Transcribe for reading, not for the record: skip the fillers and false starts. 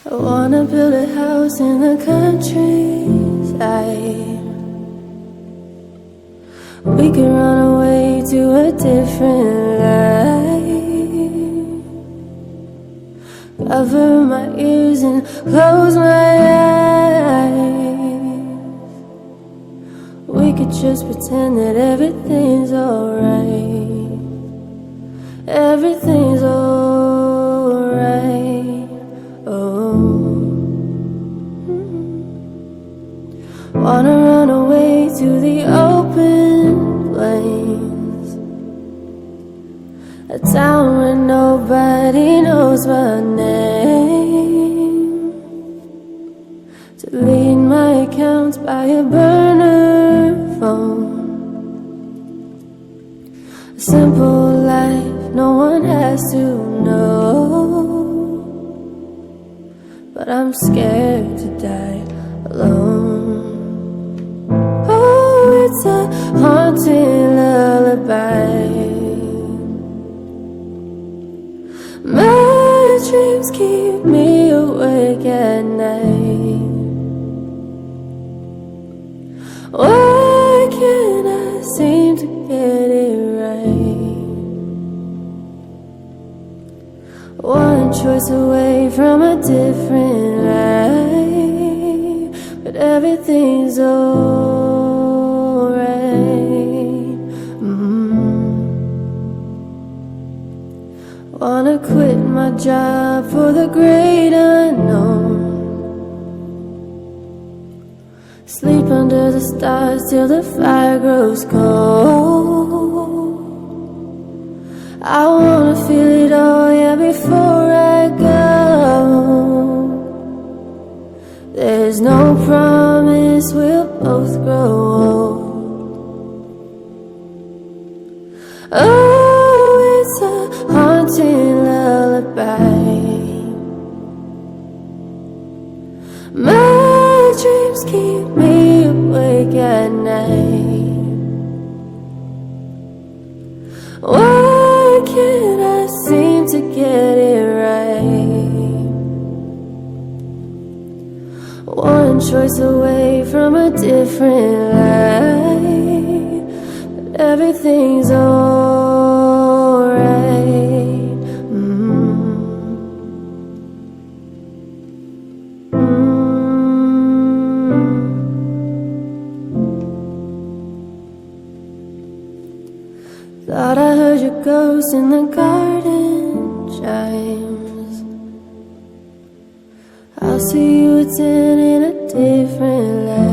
I wanna build a house in the countryside. We could run away to a different life. Cover my ears and close my eyes. We could just pretend that everything's alright. Everything's alright. Oh. Wanna run away to the open plains, a town where nobody knows my name, to lead my accounts by a burner phone. A simple life no one has to know, but I'm scared to die alone. Oh, it's a haunting lullaby. My dreams keep me awake at night. Why can't I seem to get it right? One choice away from a different life, but everything's alright. Wanna quit my job for the great unknown, sleep under the stars till the fire grows cold. I wanna feel it all, yeah, before I go. There's no promise we'll both grow old. Oh, it's a haunting lullaby. My dreams keep me awake at night. Why can't I seem to get it right? One choice away from a different life, but everything's alright. Thought I heard your ghost in the garden chimes. I'll see you at 10 in a different life.